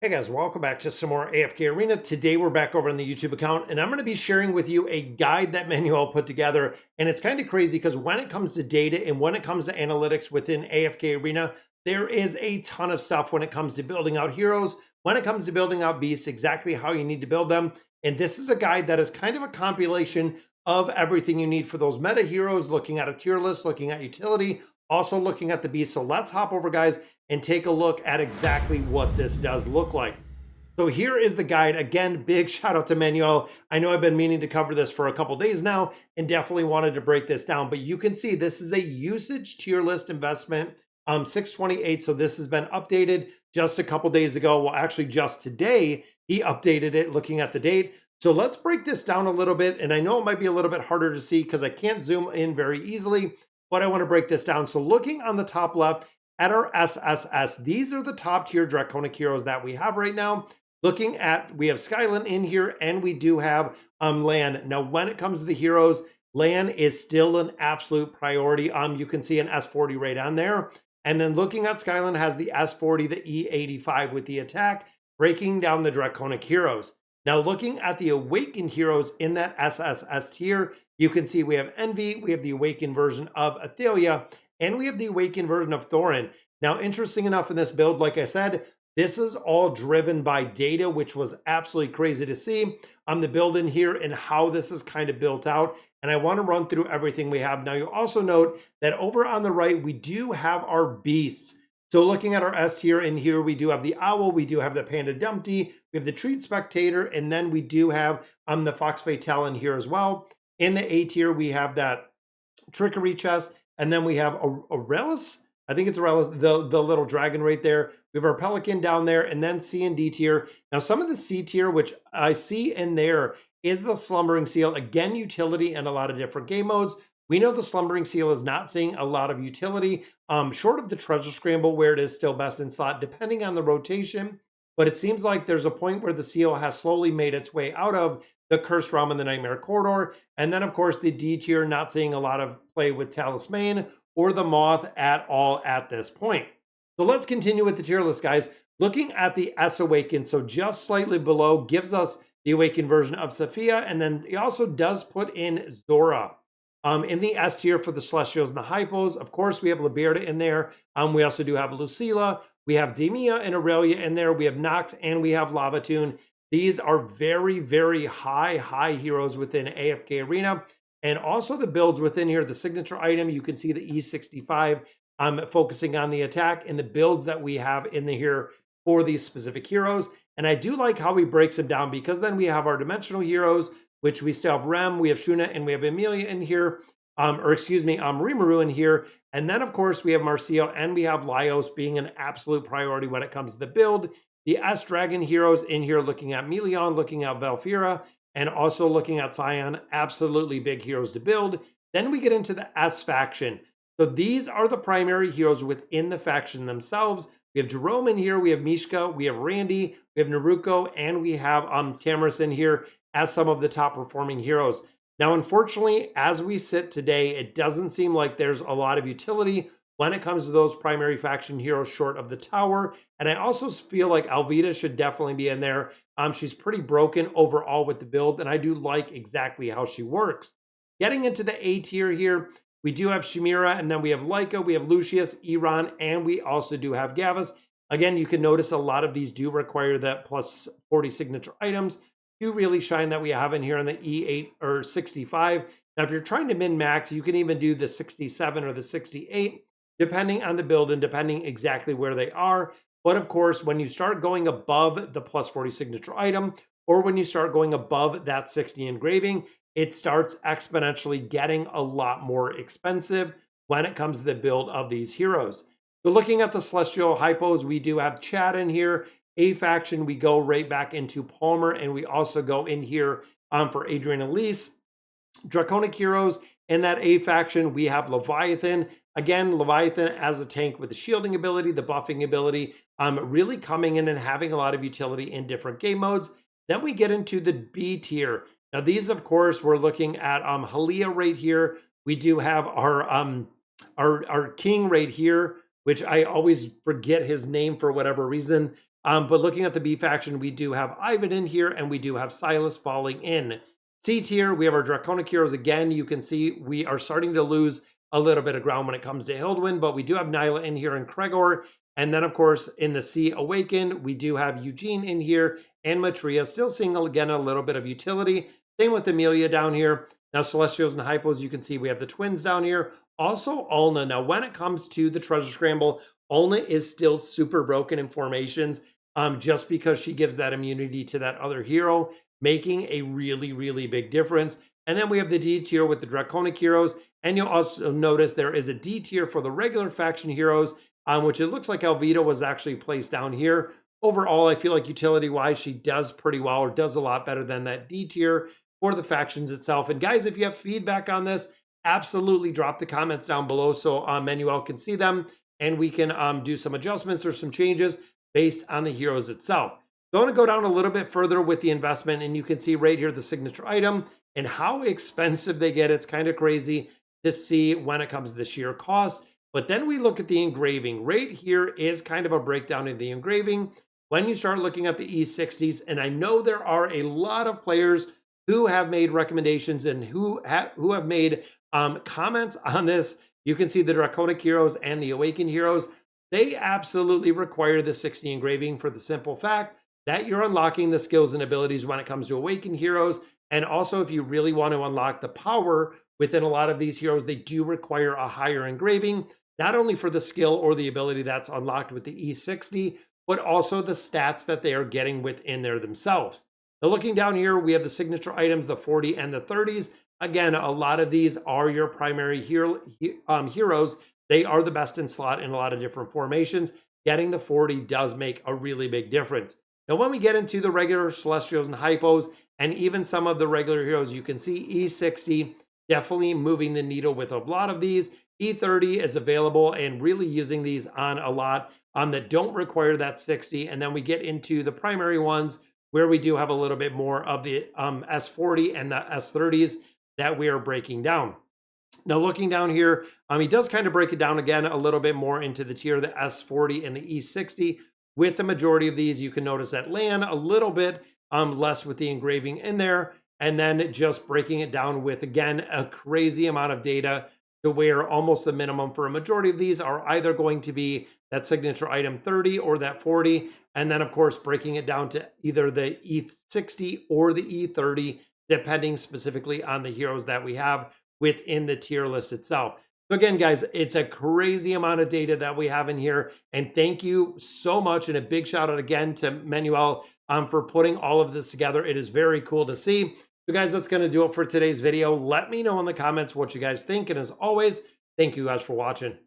Hey guys, welcome back to some more AFK Arena. Today we're back over on the YouTube account and I'm going to be sharing with you a guide that Manuel put together. And it's kind of crazy because when it comes to data and when it comes to analytics within AFK Arena, there is a ton of stuff when it comes to building out heroes, when it comes to building out beasts, exactly how you need to build them. And this is a guide that is kind of a compilation of everything you need for those meta heroes, looking at a tier list, looking at utility, also looking at the beast. So let's hop over, guys, and take a look at exactly what this does look like. So here is the guide. Again, big shout out to Manuel. I know I've been meaning to cover this for a couple days now and definitely wanted to break this down, but you can see this is a usage tier list investment, 628. So this has been updated just a couple days ago. Well, actually just today, he updated it looking at the date. So let's break this down a little bit. And I know it might be a little bit harder to see because I can't zoom in very easily, but I want to break this down. So looking on the top left, at our SSS, these are the top tier Draconic heroes that we have right now. Looking at, we have Skyland in here and we do have Lan. Now, when it comes to the heroes, Lan is still an absolute priority. You can see an S40 right on there. And then looking at Skyland has the S40, the E85 with the attack, breaking down the Draconic heroes. Now, looking at the Awakened heroes in that SSS tier, you can see we have Envy, we have the Awakened version of Athelia, and we have the Awakened version of Thorin. Now, interesting enough in this build, like I said, this is all driven by data, which was absolutely crazy to see. The build in here and how this is kind of built out. And I want to run through everything we have. Now, you'll also note that over on the right, we do have our beasts. So looking at our S tier, in here, we do have the Owl, we do have the Panda Dumpty, we have the Treat Spectator, and then we do have the Fox Fatale in here as well. In the A tier, we have that Trickery chest, and then we have Aurelis. I think it's Aurelis, the little dragon right there. We have our Pelican down there, and then C and D tier. Now, some of the C tier, which I see in there, is the Slumbering Seal. Again, utility in a lot of different game modes. We know the Slumbering Seal is not seeing a lot of utility, short of the Treasure Scramble, where it is still best in slot, depending on the rotation. But it seems like there's a point where the seal has slowly made its way out of the Cursed Realm and the Nightmare Corridor. And then, of course, the D tier, not seeing a lot of play with Talisman or the Moth at all at this point. So let's continue with the tier list, guys. Looking at the S Awakened, so just slightly below, gives us the Awakened version of Sophia, and then he also does put in Zora. In the S tier for the Celestials and the Hypos, of course, we have Liberta in there. We also do have Lucilla. We have Demia and Aurelia in there. We have Nox and we have Lavatoon. These are very, very high heroes within AFK Arena. And also the builds within here, the signature item, you can see the E65 focusing on the attack and the builds that we have in here for these specific heroes. And I do like how he breaks them down because then we have our dimensional heroes, which we still have Rem, we have Shuna, and we have Emilia in here, Rimuru in here. And then, of course, we have Marcio and we have Laios being an absolute priority when it comes to the build. The S-Dragon heroes in here looking at Melion, looking at Valfira, and also looking at Scion, absolutely big heroes to build. Then we get into the S faction. So these are the primary heroes within the faction themselves. We have Jerome in here, we have Mishka, we have Randy, we have Naruko, and we have Tamris in here as some of the top performing heroes. Now, unfortunately, as we sit today, it doesn't seem like there's a lot of utility when it comes to those primary faction heroes short of the tower. And I also feel like Alvida should definitely be in there. She's pretty broken overall with the build, and I do like exactly how she works. Getting into the A tier here, we do have Shimira, and then we have Leica, we have Lucius, Iran, and we also do have Gavus. Again, you can notice a lot of these do require that plus 40 signature items to really shine that we have in here on the E8 or 65. Now, if you're trying to min-max, you can even do the 67 or the 68, depending on the build and depending exactly where they are. But of course, when you start going above the plus 40 signature item, or when you start going above that 60 engraving, it starts exponentially getting a lot more expensive when it comes to the build of these heroes. So looking at the Celestial Hypos, we do have Chad in here. A faction, we go right back into Palmer, and we also go in here for Adrian Elise. Draconic heroes in that A faction, we have Leviathan. Again, Leviathan as a tank with the shielding ability, the buffing ability, really coming in and having a lot of utility in different game modes. Then we get into the B tier. Now, these, of course, we're looking at Halia right here. We do have our king right here, which I always forget his name for whatever reason. But looking at the B faction, we do have Ivan in here, and we do have Silas falling in. C tier, we have our Draconic Heroes again. You can see we are starting to lose a little bit of ground when it comes to Hildwyn, but we do have Nyla in here and Kregor. And then, of course, in the C Awakened, we do have Eugene in here and Matria, still seeing, again, a little bit of utility. Same with Amelia down here. Now, Celestials and Hypos, you can see we have the twins down here. Also, Ulna. Now, when it comes to the Treasure Scramble, Ulna is still super broken in formations, just because she gives that immunity to that other hero, making a really, really big difference. And then we have the D tier with the Draconic Heroes. And you'll also notice there is a D tier for the regular faction heroes, which it looks like Alvita was actually placed down here. Overall, I feel like utility-wise, she does pretty well, or does a lot better than that D tier for the factions itself. And guys, if you have feedback on this, absolutely drop the comments down below so Manuel can see them, and we can do some adjustments or some changes based on the heroes itself. So I want to go down a little bit further with the investment, and you can see right here the signature item and how expensive they get. It's kind of crazy to see when it comes to the sheer cost. But then we look at the engraving. Right here is kind of a breakdown of the engraving. When you start looking at the E60s, and I know there are a lot of players who have made recommendations and who have made comments on this. You can see the Draconic Heroes and the Awakened Heroes. They absolutely require the 60 engraving for the simple fact that you're unlocking the skills and abilities when it comes to Awakened Heroes. And also, if you really want to unlock the power within a lot of these heroes, they do require a higher engraving, not only for the skill or the ability that's unlocked with the E60, but also the stats that they are getting within there themselves. Now, looking down here, we have the signature items, the 40 and the 30s. Again, a lot of these are your primary heroes. They are the best in slot in a lot of different formations. Getting the 40 does make a really big difference. Now, when we get into the regular Celestials and Hypos, and even some of the regular heroes, you can see E60 definitely moving the needle with a lot of these. E30 is available and really using these on a lot that don't require that 60. And then we get into the primary ones where we do have a little bit more of the S40 and the S30s that we are breaking down. Now, looking down here, he does kind of break it down again a little bit more into the tier, the S40 and the E60. With the majority of these, you can notice that land a little bit less with the engraving in there, and then just breaking it down with, again, a crazy amount of data to where almost the minimum for a majority of these are either going to be that signature item 30 or that 40, and then, of course, breaking it down to either the E60 or the E30, depending specifically on the heroes that we have within the tier list itself. So again, guys, it's a crazy amount of data that we have in here. And thank you so much. And a big shout out again to Manuel for putting all of this together. It is very cool to see. So guys, that's going to do it for today's video. Let me know in the comments what you guys think. And as always, thank you guys for watching.